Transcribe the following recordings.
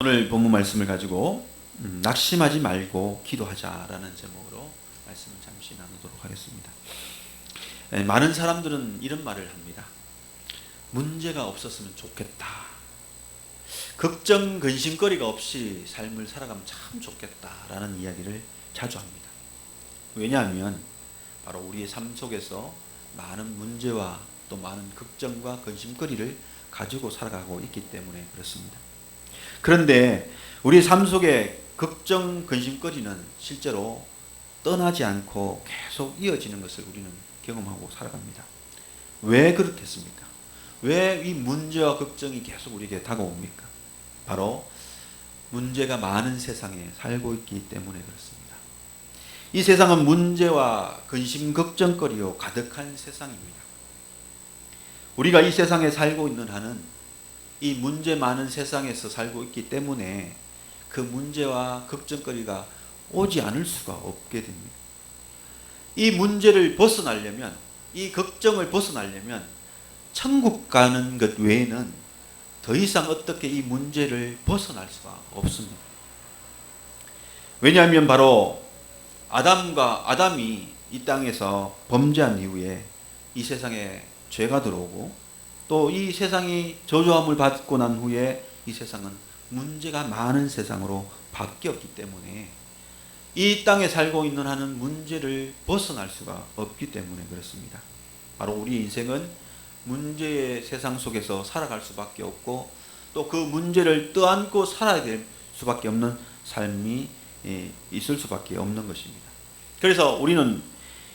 오늘 본문 말씀을 가지고 낙심하지 말고 기도하자라는 제목으로 말씀을 잠시 나누도록 하겠습니다. 많은 사람들은 이런 말을 합니다. 문제가 없었으면 좋겠다. 걱정, 근심거리가 없이 삶을 살아가면 참 좋겠다라는 이야기를 자주 합니다. 왜냐하면 바로 우리의 삶 속에서 많은 문제와 또 많은 걱정과 근심거리를 가지고 살아가고 있기 때문에 그렇습니다. 그런데 우리 삶 속에 걱정, 근심거리는 실제로 떠나지 않고 계속 이어지는 것을 우리는 경험하고 살아갑니다. 왜 그렇겠습니까? 왜 이 문제와 걱정이 계속 우리에게 다가옵니까? 바로 문제가 많은 세상에 살고 있기 때문에 그렇습니다. 이 세상은 문제와 근심, 걱정거리로 가득한 세상입니다. 우리가 이 세상에 살고 있는 한은 이 문제 많은 세상에서 살고 있기 때문에 그 문제와 걱정거리가 오지 않을 수가 없게 됩니다. 이 문제를 벗어나려면, 이 걱정을 벗어나려면 천국 가는 것 외에는 더 이상 어떻게 이 문제를 벗어날 수가 없습니다. 왜냐하면 바로 아담이 이 땅에서 범죄한 이후에 이 세상에 죄가 들어오고 또 이 세상이 저주함을 받고 난 후에 이 세상은 문제가 많은 세상으로 바뀌었기 때문에 이 땅에 살고 있는 한은 문제를 벗어날 수가 없기 때문에 그렇습니다. 바로 우리 인생은 문제의 세상 속에서 살아갈 수밖에 없고 또 그 문제를 떠안고 살아야 될 수밖에 없는 삶이 있을 수밖에 없는 것입니다. 그래서 우리는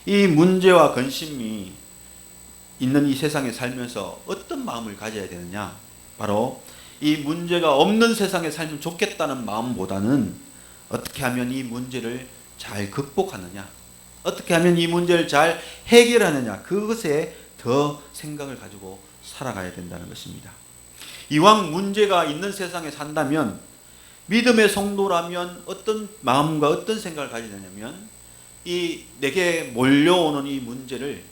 이 문제와 근심이 있는 이 세상에 살면서 어떤 마음을 가져야 되느냐? 바로 이 문제가 없는 세상에 살면 좋겠다는 마음보다는 어떻게 하면 이 문제를 잘 극복하느냐? 어떻게 하면 이 문제를 잘 해결하느냐? 그것에 더 생각을 가지고 살아가야 된다는 것입니다. 이왕 문제가 있는 세상에 산다면 믿음의 성도라면 어떤 마음과 어떤 생각을 가지느냐면 이 내게 몰려오는 이 문제를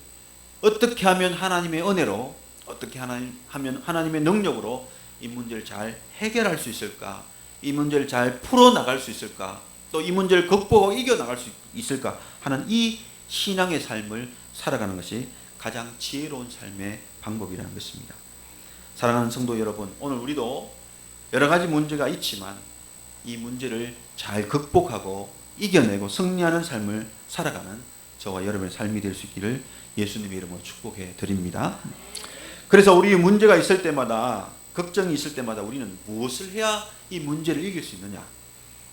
어떻게 하면 하나님의 은혜로, 어떻게 하면 하나님의 능력으로 이 문제를 잘 해결할 수 있을까? 이 문제를 잘 풀어나갈 수 있을까? 또 이 문제를 극복하고 이겨나갈 수 있을까? 하는 이 신앙의 삶을 살아가는 것이 가장 지혜로운 삶의 방법이라는 것입니다. 사랑하는 성도 여러분, 오늘 우리도 여러 가지 문제가 있지만 이 문제를 잘 극복하고 이겨내고 승리하는 삶을 살아가는 저와 여러분의 삶이 될 수 있기를 예수님의 이름으로 축복해 드립니다. 그래서 우리 문제가 있을 때마다, 걱정이 있을 때마다 우리는 무엇을 해야 이 문제를 이길 수 있느냐?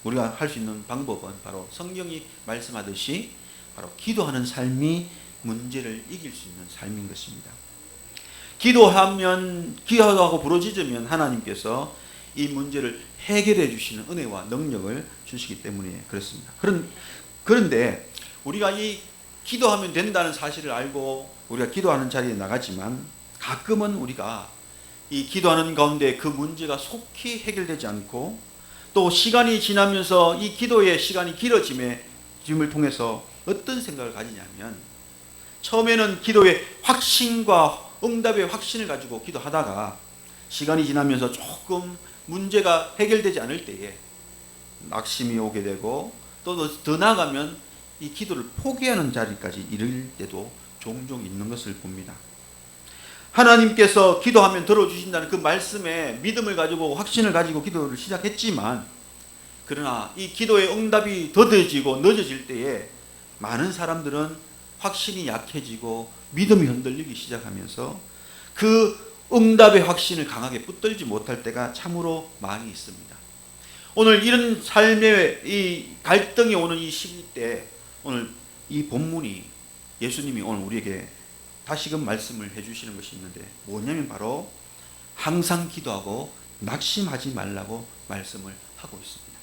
우리가 할 수 있는 방법은 바로 성경이 말씀하듯이 바로 기도하는 삶이 문제를 이길 수 있는 삶인 것입니다. 기도하고 부르짖으면 하나님께서 이 문제를 해결해 주시는 은혜와 능력을 주시기 때문에 그렇습니다. 그런데 우리가 이 기도하면 된다는 사실을 알고 우리가 기도하는 자리에 나가지만 가끔은 우리가 이 기도하는 가운데 그 문제가 속히 해결되지 않고 또 시간이 지나면서 이 기도의 시간이 길어짐을 통해서 어떤 생각을 가지냐면 처음에는 기도의 확신과 응답의 확신을 가지고 기도하다가 시간이 지나면서 조금 문제가 해결되지 않을 때에 낙심이 오게 되고 또 더 나아가면 이 기도를 포기하는 자리까지 이를 때도 종종 있는 것을 봅니다. 하나님께서 기도하면 들어주신다는 그 말씀에 믿음을 가지고 확신을 가지고 기도를 시작했지만 그러나 이 기도의 응답이 더뎌지고 늦어질 때에 많은 사람들은 확신이 약해지고 믿음이 흔들리기 시작하면서 그 응답의 확신을 강하게 붙들지 못할 때가 참으로 많이 있습니다. 오늘 이런 삶의 이 갈등이 오는 이 시기 때 오늘 이 본문이 예수님이 오늘 우리에게 다시금 말씀을 해주시는 것이 있는데 뭐냐면 바로 항상 기도하고 낙심하지 말라고 말씀을 하고 있습니다.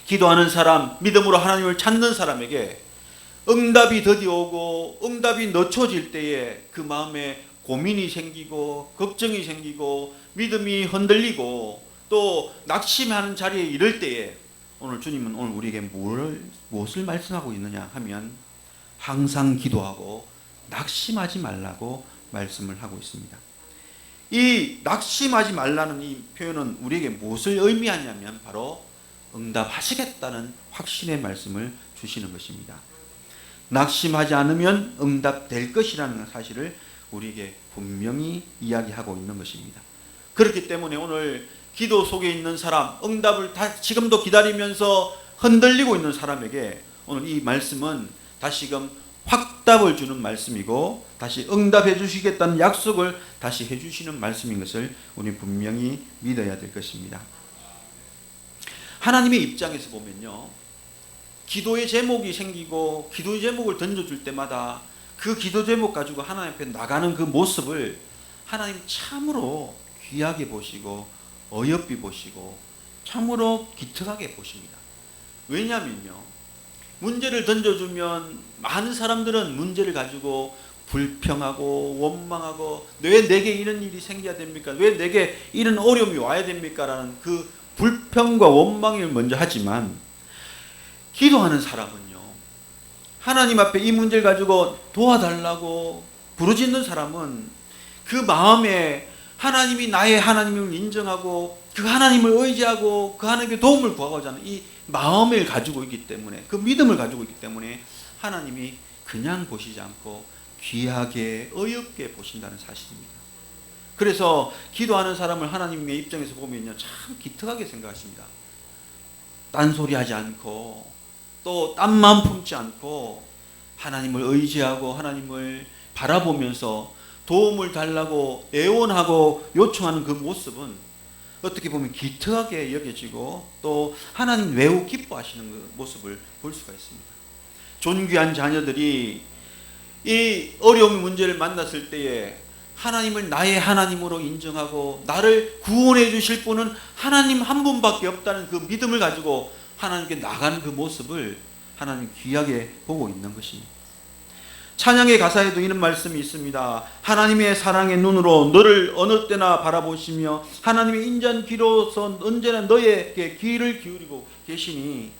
기도하는 사람, 믿음으로 하나님을 찾는 사람에게 응답이 더디오고 응답이 늦춰질 때에 그 마음에 고민이 생기고 걱정이 생기고 믿음이 흔들리고 또 낙심하는 자리에 이를 때에 오늘 주님은 오늘 우리에게 무엇을 말씀하고 있느냐 하면 항상 기도하고 낙심하지 말라고 말씀을 하고 있습니다. 이 낙심하지 말라는 이 표현은 우리에게 무엇을 의미하냐면 바로 응답하시겠다는 확신의 말씀을 주시는 것입니다. 낙심하지 않으면 응답될 것이라는 사실을 우리에게 분명히 이야기하고 있는 것입니다. 그렇기 때문에 오늘 기도 속에 있는 사람, 응답을 지금도 기다리면서 흔들리고 있는 사람에게 오늘 이 말씀은 다시금 확답을 주는 말씀이고 다시 응답해 주시겠다는 약속을 다시 해주시는 말씀인 것을 우리 분명히 믿어야 될 것입니다. 하나님의 입장에서 보면요, 기도의 제목이 생기고 기도의 제목을 던져줄 때마다 그 기도 제목 가지고 하나님 앞에 나가는 그 모습을 하나님 참으로 귀하게 보시고 어여삐 보시고 참으로 기특하게 보십니다. 왜냐하면요, 문제를 던져주면 많은 사람들은 문제를 가지고 불평하고 원망하고 왜 내게 이런 일이 생겨야 됩니까? 왜 내게 이런 어려움이 와야 됩니까? 라는 그 불평과 원망을 먼저 하지만 기도하는 사람은요, 하나님 앞에 이 문제를 가지고 도와달라고 부르짖는 사람은 그 마음에 하나님이 나의 하나님을 인정하고 그 하나님을 의지하고 그 하나님의 도움을 구하고자 하는 이 마음을 가지고 있기 때문에, 그 믿음을 가지고 있기 때문에 하나님이 그냥 보시지 않고 귀하게 어렵게 보신다는 사실입니다. 그래서 기도하는 사람을 하나님의 입장에서 보면요, 참 기특하게 생각하십니다. 딴소리하지 않고 또 딴 마음 품지 않고 하나님을 의지하고 하나님을 바라보면서 도움을 달라고 애원하고 요청하는 그 모습은 어떻게 보면 기특하게 여겨지고 또 하나님 매우 기뻐하시는 그 모습을 볼 수가 있습니다. 존귀한 자녀들이 이 어려운 문제를 만났을 때에 하나님을 나의 하나님으로 인정하고 나를 구원해 주실 분은 하나님 한 분밖에 없다는 그 믿음을 가지고 하나님께 나가는 그 모습을 하나님 귀하게 보고 있는 것입니다. 찬양의 가사에도 이런 말씀이 있습니다. 하나님의 사랑의 눈으로 너를 어느 때나 바라보시며 하나님의 인자한 귀로서 언제나 너에게 귀를 기울이고 계시니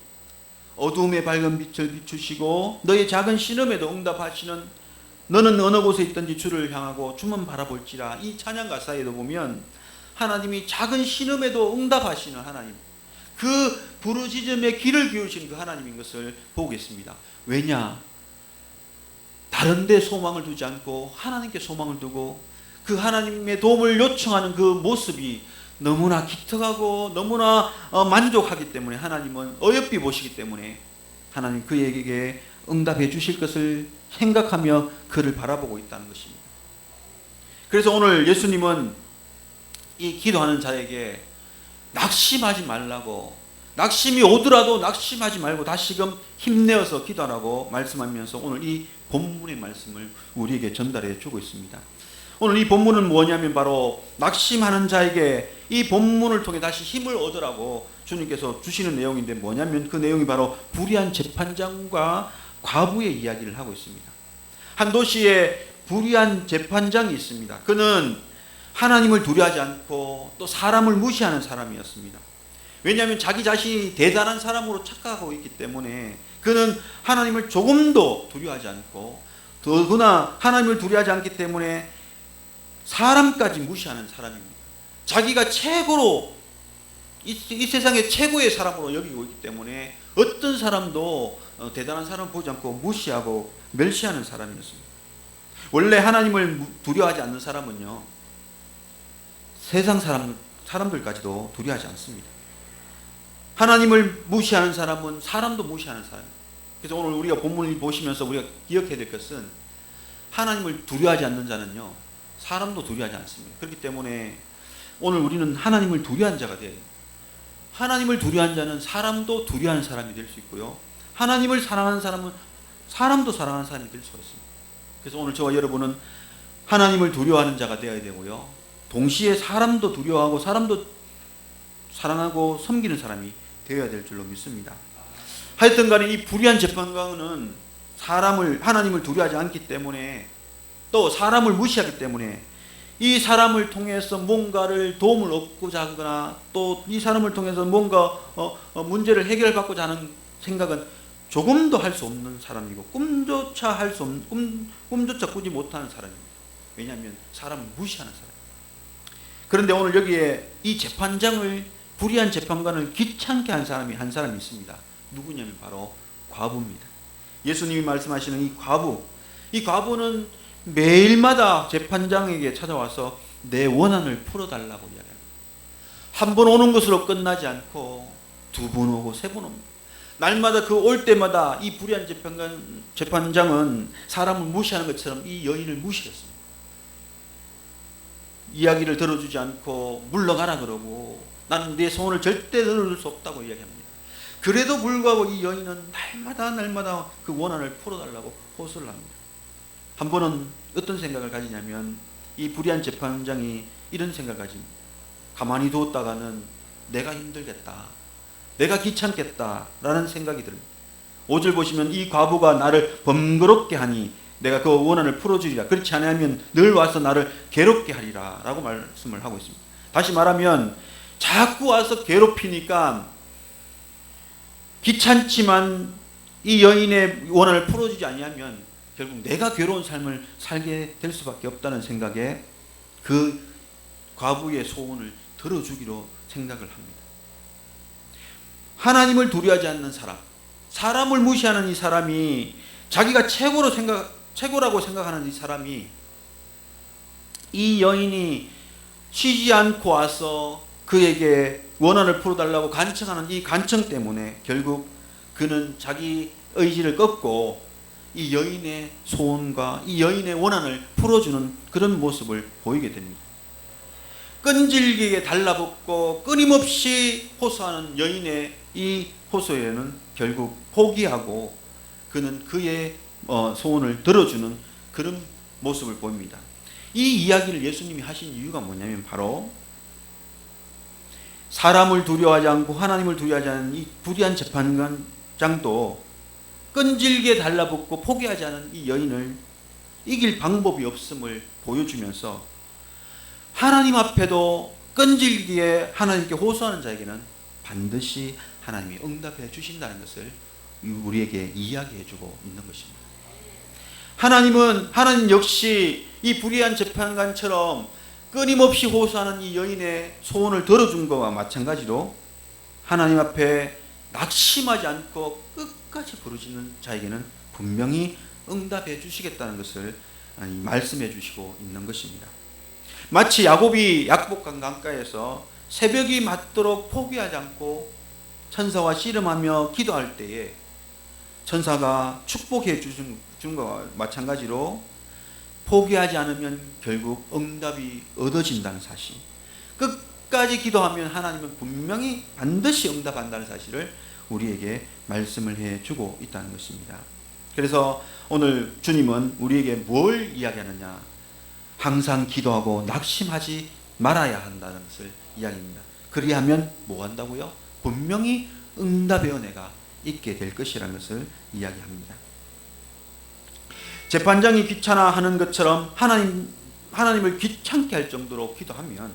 어두움의 밝은 빛을 비추시고 너의 작은 신음에도 응답하시는 너는 어느 곳에 있든지 주를 향하고 주만 바라볼지라. 이 찬양 가사에도 보면 하나님이 작은 신음에도 응답하시는 하나님, 그 부르짖음에 귀를 기울이시는 그 하나님인 것을 보겠습니다. 왜냐? 다른 데 소망을 두지 않고 하나님께 소망을 두고 그 하나님의 도움을 요청하는 그 모습이 너무나 기특하고 너무나 만족하기 때문에 하나님은 어여삐 보시기 때문에 하나님 그에게 응답해 주실 것을 생각하며 그를 바라보고 있다는 것입니다. 그래서 오늘 예수님은 이 기도하는 자에게 낙심하지 말라고, 낙심이 오더라도 낙심하지 말고 다시금 힘내어서 기도하라고 말씀하면서 오늘 이 본문의 말씀을 우리에게 전달해 주고 있습니다. 오늘 이 본문은 뭐냐면 바로 낙심하는 자에게 이 본문을 통해 다시 힘을 얻으라고 주님께서 주시는 내용인데, 뭐냐면 그 내용이 바로 불의한 재판장과 과부의 이야기를 하고 있습니다. 한 도시에 불의한 재판장이 있습니다. 그는 하나님을 두려워하지 않고 또 사람을 무시하는 사람이었습니다. 왜냐하면 자기 자신이 대단한 사람으로 착각하고 있기 때문에 그는 하나님을 조금도 두려워하지 않고 더구나 하나님을 두려워하지 않기 때문에 사람까지 무시하는 사람입니다. 자기가 최고로 이 세상의 최고의 사람으로 여기고 있기 때문에 어떤 사람도 대단한 사람을 보지 않고 무시하고 멸시하는 사람이었습니다. 원래 하나님을 두려워하지 않는 사람은요, 세상 사람들까지도 두려워하지 않습니다. 하나님을 무시하는 사람은 사람도 무시하는 사람입니다. 그래서 오늘 우리가 본문을 보시면서 우리가 기억해야 될 것은 하나님을 두려워하지 않는 자는요, 사람도 두려워하지 않습니다. 그렇기 때문에 오늘 우리는 하나님을 두려워하는 자가 돼야 돼요. 하나님을 두려워하는 자는 사람도 두려워하는 사람이 될 수 있고요, 하나님을 사랑하는 사람은 사람도 사랑하는 사람이 될 수가 있습니다. 그래서 오늘 저와 여러분은 하나님을 두려워하는 자가 되어야 되고요, 동시에 사람도 두려워하고 사람도 사랑하고 섬기는 사람이 되어야 될 줄로 믿습니다. 하여튼 간에 이 불의한 재판관은 하나님을 두려워하지 않기 때문에 또 사람을 무시하기 때문에 이 사람을 통해서 뭔가를 도움을 얻고자 하거나 또 이 사람을 통해서 뭔가 문제를 해결받고자 하는 생각은 조금도 할 수 없는 사람이고 꿈조차 꾸지 못하는 사람입니다. 왜냐하면 사람을 무시하는 사람. 그런데 오늘 여기에 이 재판장을, 불의한 재판관을 귀찮게 한 사람이 한 사람이 있습니다. 누구냐면 바로 과부입니다. 예수님이 말씀하시는 이 과부는 매일마다 재판장에게 찾아와서 내 원한을 풀어달라고 이야기합니다. 한 번 오는 것으로 끝나지 않고 두 번 오고 세 번 옵니다. 날마다 그 올 때마다 이 불의한 재판장은 사람을 무시하는 것처럼 이 여인을 무시했습니다. 이야기를 들어주지 않고 물러가라 그러고 나는 내 소원을 절대 들어줄 수 없다고 이야기합니다. 그래도 불구하고 이 여인은 날마다 그 원한을 풀어달라고 호소를 합니다. 한 번은 어떤 생각을 가지냐면 이 불의한 재판장이 이런 생각을 가집니다. 가만히 두었다가는 내가 힘들겠다, 내가 귀찮겠다라는 생각이 듭니다. 5절 보시면 이 과부가 나를 번거롭게 하니 내가 그 원한을 풀어주리라. 그렇지 않으면 늘 와서 나를 괴롭게 하리라 라고 말씀을 하고 있습니다. 다시 말하면 자꾸 와서 괴롭히니까 귀찮지만 이 여인의 원한을 풀어주지 아니하면 결국 내가 괴로운 삶을 살게 될 수밖에 없다는 생각에 그 과부의 소원을 들어주기로 생각을 합니다. 하나님을 두려워하지 않는 사람, 사람을 무시하는 이 사람이, 자기가 최고라고 생각하는 이 사람이, 이 여인이 쉬지 않고 와서 그에게 원한을 풀어달라고 간청하는 이 간청 때문에 결국 그는 자기 의지를 꺾고 이 여인의 소원과 이 여인의 원한을 풀어주는 그런 모습을 보이게 됩니다. 끈질기게 달라붙고 끊임없이 호소하는 여인의 이 호소에는 결국 포기하고 그는 그의 소원을 들어주는 그런 모습을 보입니다. 이 이야기를 예수님이 하신 이유가 뭐냐면 바로 사람을 두려워하지 않고 하나님을 두려워하지 않은 이 불의한 재판장도 끈질기게 달라붙고 포기하지 않은 이 여인을 이길 방법이 없음을 보여주면서 하나님 앞에도 끈질기게 하나님께 호소하는 자에게는 반드시 하나님이 응답해 주신다는 것을 우리에게 이야기해 주고 있는 것입니다. 하나님 역시 이 불의한 재판관처럼 끊임없이 호소하는 이 여인의 소원을 들어준 것과 마찬가지로 하나님 앞에 낙심하지 않고 끝까지 부르짖는 자에게는 분명히 응답해 주시겠다는 것을 말씀해 주시고 있는 것입니다. 마치 야곱이 약복강 강가에서 새벽이 맞도록 포기하지 않고 천사와 씨름하며 기도할 때에 천사가 축복해 주신 것과 마찬가지로 포기하지 않으면 결국 응답이 얻어진다는 사실, 끝까지 기도하면 하나님은 분명히 반드시 응답한다는 사실을 우리에게 말씀을 해주고 있다는 것입니다. 그래서 오늘 주님은 우리에게 뭘 이야기하느냐, 항상 기도하고 낙심하지 말아야 한다는 것을 이야기합니다. 그리하면 뭐 한다고요? 분명히 응답의 은혜가 있게 될 것이라는 것을 이야기합니다. 재판장이 귀찮아하는 것처럼 하나님을 귀찮게 할 정도로 기도하면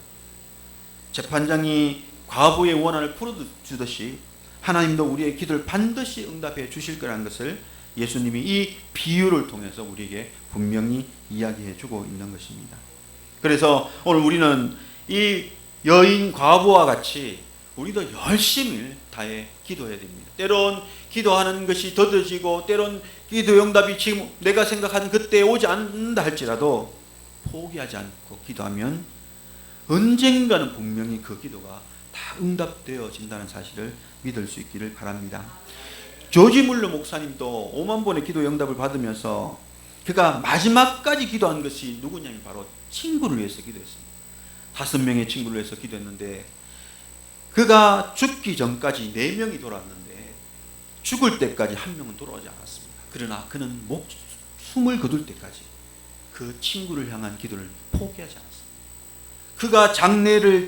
재판장이 과부의 원한을 풀어주듯이 하나님도 우리의 기도를 반드시 응답해 주실 거라는 것을 예수님이 이 비유를 통해서 우리에게 분명히 이야기해 주고 있는 것입니다. 그래서 오늘 우리는 이 여인 과부와 같이 우리도 열심히 다해 기도해야 됩니다. 때론 기도하는 것이 더뎌지고 때론 기도 응답이 지금 내가 생각한 그때에 오지 않는다 할지라도 포기하지 않고 기도하면 언젠가는 분명히 그 기도가 다 응답되어진다는 사실을 믿을 수 있기를 바랍니다. 조지 물러 목사님도 5만 번의 기도 응답을 받으면서 그가 마지막까지 기도한 것이 누구냐면 바로 친구를 위해서 기도했습니다. 5명의 친구를 위해서 기도했는데 그가 죽기 전까지 4명이 돌아왔는데 죽을 때까지 1명은 돌아오지 않았습니다. 그러나 그는 숨을 거둘 때까지 그 친구를 향한 기도를 포기하지 않았습니다. 그가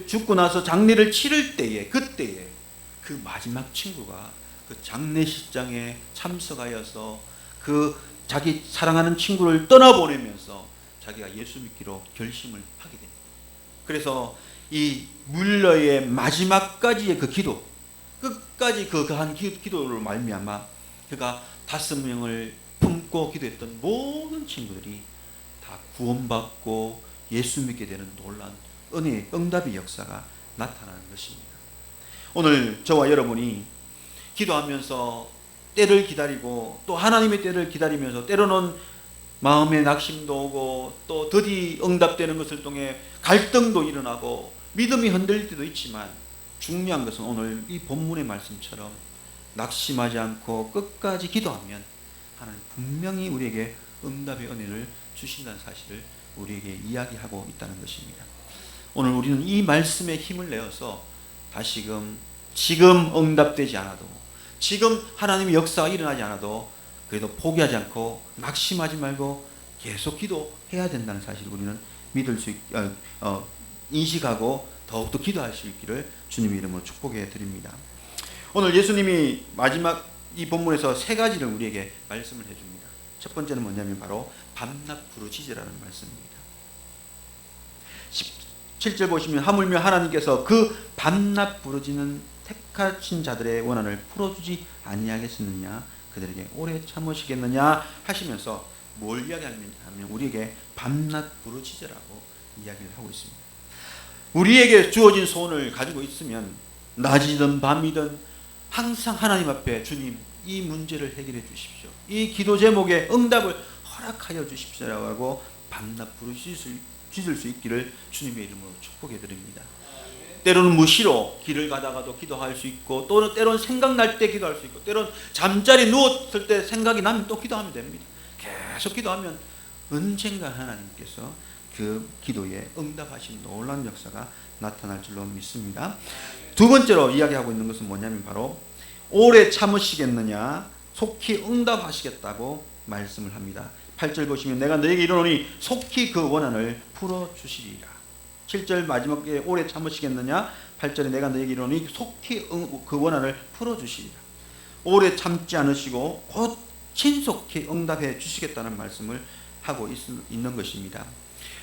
죽고 나서 장례를 치를 때에 그때에 그 마지막 친구가 그 장례식장에 참석하여서 그 자기 사랑하는 친구를 떠나보내면서 자기가 예수 믿기로 결심을 하게 됩니다. 그래서 이 물러의 마지막까지의 그 기도, 끝까지 그 한 기도를 말미암아 그가 5명을 품고 기도했던 모든 친구들이 다 구원받고 예수 믿게 되는 놀라운 은혜의 응답의 역사가 나타나는 것입니다. 오늘 저와 여러분이 기도하면서 때를 기다리고 또 하나님의 때를 기다리면서 때로는 마음의 낙심도 오고 또 더디 응답되는 것을 통해 갈등도 일어나고 믿음이 흔들릴 때도 있지만 중요한 것은 오늘 이 본문의 말씀처럼 낙심하지 않고 끝까지 기도하면 하나님 분명히 우리에게 응답의 은혜를 주신다는 사실을 우리에게 이야기하고 있다는 것입니다. 오늘 우리는 이 말씀에 힘을 내어서 다시금 지금 응답되지 않아도 지금 하나님의 역사가 일어나지 않아도 그래도 포기하지 않고 낙심하지 말고 계속 기도해야 된다는 사실을 우리는 믿을 수 인식하고 더욱더 기도할 수 있기를 주님의 이름으로 축복해 드립니다. 오늘 예수님이 마지막 이 본문에서 세 가지를 우리에게 말씀을 해줍니다. 첫 번째는 뭐냐면 바로 밤낮 부르짖으라는 말씀입니다. 17절 보시면 하물며 하나님께서 그 밤낮 부르짖는 택하신 자들의 원한을 풀어주지 아니하겠느냐, 그들에게 오래 참으시겠느냐 하시면서 뭘 이야기하면 우리에게 밤낮 부르짖으라고 이야기를 하고 있습니다. 우리에게 주어진 소원을 가지고 있으면 낮이든 밤이든 항상 하나님 앞에 주님 이 문제를 해결해 주십시오, 이 기도 제목에 응답을 허락하여 주십시오라고 하고 밤낮 부르짖을 수 있기를 주님의 이름으로 축복해 드립니다. 때로는 무시로 길을 가다가도 기도할 수 있고 또는 때로는 생각날 때 기도할 수 있고 때로는 잠자리 누웠을 때 생각이 나면 또 기도하면 됩니다. 계속 기도하면 언젠가 하나님께서 그 기도에 응답하신 놀라운 역사가 나타날 줄로 믿습니다. 두 번째로 이야기하고 있는 것은 뭐냐면 바로 오래 참으시겠느냐, 속히 응답하시겠다고 말씀을 합니다. 8절 보시면 내가 너에게 이르노니 속히 그 원한을 풀어주시리라. 7절 마지막에 오래 참으시겠느냐, 8절에 내가 너에게 이르노니 속히 그 원한을 풀어주시리라. 오래 참지 않으시고 곧 신속히 응답해 주시겠다는 말씀을 하고 있는 것입니다.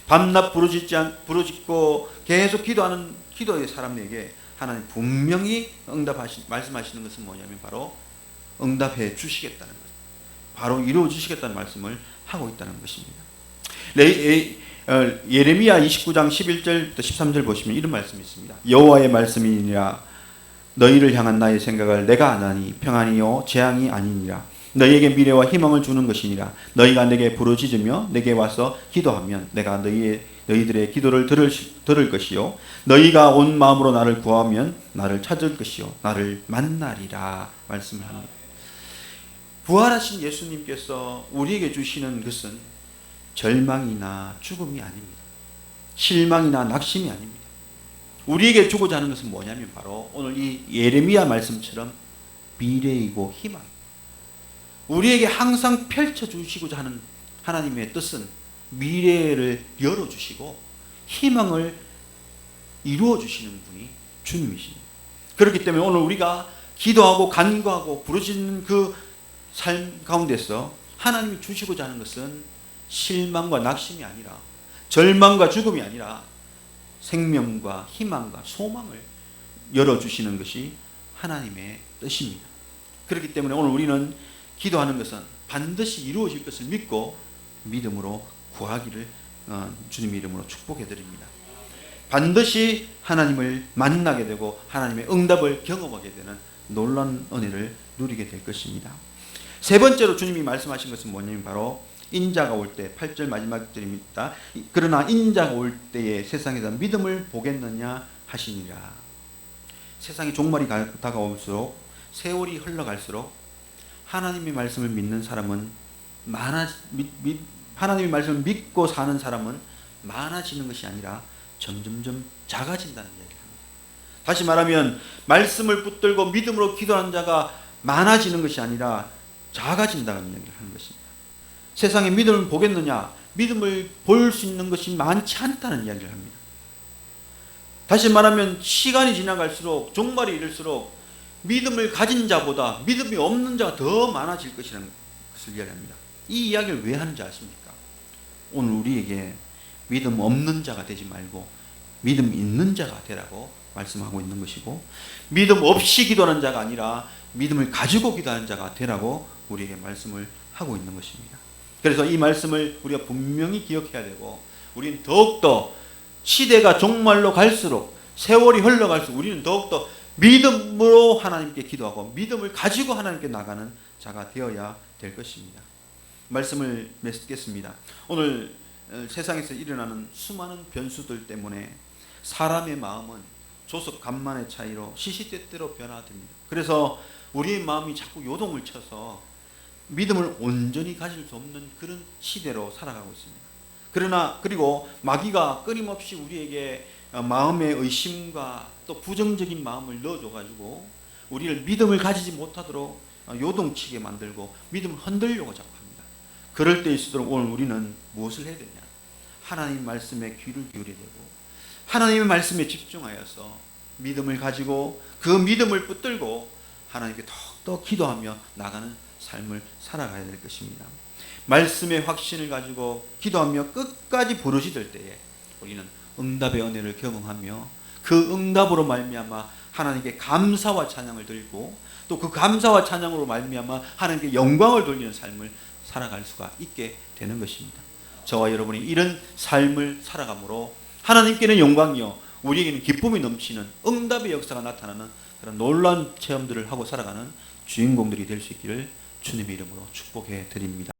밤낮 부르짖고 계속 기도하는 기도의 사람에게 하나님 분명히 말씀하시는 것은 뭐냐면 바로 응답해 주시겠다는 것, 바로 이루어 주시겠다는 말씀을 하고 있다는 것입니다. 예레미야 29장 11절부터 13절 보시면 이런 말씀이 있습니다. 여호와의 말씀이니라. 너희를 향한 나의 생각을 내가 아나니 평안이요 재앙이 아니니라. 너희에게 미래와 희망을 주는 것이니라. 너희가 내게 부르짖으며 내게 와서 기도하면 내가 너희들의 기도를 들을 것이요 너희가 온 마음으로 나를 구하면 나를 찾을 것이요 나를 만나리라 말씀을 합니다. 부활하신 예수님께서 우리에게 주시는 것은 절망이나 죽음이 아닙니다. 실망이나 낙심이 아닙니다. 우리에게 주고자 하는 것은 뭐냐면 바로 오늘 이 예레미야 말씀처럼 미래이고 희망입니다. 우리에게 항상 펼쳐주시고자 하는 하나님의 뜻은 미래를 열어주시고 희망을 이루어주시는 분이 주님이십니다. 그렇기 때문에 오늘 우리가 기도하고 간구하고 부르짖는 그 삶 가운데서 하나님이 주시고자 하는 것은 실망과 낙심이 아니라 절망과 죽음이 아니라 생명과 희망과 소망을 열어주시는 것이 하나님의 뜻입니다. 그렇기 때문에 오늘 우리는 기도하는 것은 반드시 이루어질 것을 믿고 믿음으로 구하기를 주님의 이름으로 축복해 드립니다. 반드시 하나님을 만나게 되고 하나님의 응답을 경험하게 되는 놀라운 은혜를 누리게 될 것입니다. 세 번째로 주님이 말씀하신 것은 뭐냐면 바로 인자가 올 때 8절 마지막 절입니다. 그러나 인자가 올 때에 세상에서 믿음을 보겠느냐 하시니라. 세상이 종말이 다가올수록 세월이 흘러갈수록 하나님의 말씀을 믿는 사람은 하나님의 말씀을 믿고 사는 사람은 많아지는 것이 아니라 점점점 작아진다는 이야기를 합니다. 다시 말하면 말씀을 붙들고 믿음으로 기도하는 자가 많아지는 것이 아니라 작아진다는 이야기를 하는 것입니다. 세상에 믿음을 보겠느냐? 믿음을 볼 수 있는 것이 많지 않다는 이야기를 합니다. 다시 말하면 시간이 지나갈수록 종말이 이를수록 믿음을 가진 자보다 믿음이 없는 자가 더 많아질 것이라는 것을 이야기합니다. 이 이야기를 왜 하는지 아십니까? 오늘 우리에게 믿음 없는 자가 되지 말고 믿음 있는 자가 되라고 말씀하고 있는 것이고, 믿음 없이 기도하는 자가 아니라 믿음을 가지고 기도하는 자가 되라고 우리에게 말씀을 하고 있는 것입니다. 그래서 이 말씀을 우리가 분명히 기억해야 되고, 우리는 더욱더 시대가 종말로 갈수록, 세월이 흘러갈수록 우리는 더욱더 믿음으로 하나님께 기도하고 믿음을 가지고 하나님께 나가는 자가 되어야 될 것입니다. 말씀을 맺겠습니다. 오늘 세상에서 일어나는 수많은 변수들 때문에 사람의 마음은 조석 간만의 차이로 시시때때로 변화됩니다. 그래서 우리의 마음이 자꾸 요동을 쳐서 믿음을 온전히 가질 수 없는 그런 시대로 살아가고 있습니다. 그리고 마귀가 끊임없이 우리에게 마음의 의심과 또 부정적인 마음을 넣어줘가지고 우리를 믿음을 가지지 못하도록 요동치게 만들고 믿음을 흔들려고 자꾸 합니다. 그럴 때일수록 오늘 우리는 무엇을 해야 되냐? 하나님 말씀에 귀를 기울여야 되고 하나님의 말씀에 집중하여서 믿음을 가지고 그 믿음을 붙들고 하나님께 더욱더 기도하며 나가는 삶을 살아가야 될 것입니다. 말씀의 확신을 가지고 기도하며 끝까지 부르짖을 때에 우리는 응답의 은혜를 경험하며 그 응답으로 말미암아 하나님께 감사와 찬양을 드리고 또 그 감사와 찬양으로 말미암아 하나님께 영광을 돌리는 삶을 살아갈 수가 있게 되는 것입니다. 저와 여러분이 이런 삶을 살아감으로 하나님께는 영광이요 우리에게는 기쁨이 넘치는 응답의 역사가 나타나는 그런 놀라운 체험들을 하고 살아가는 주인공들이 될 수 있기를 주님의 이름으로 축복해 드립니다.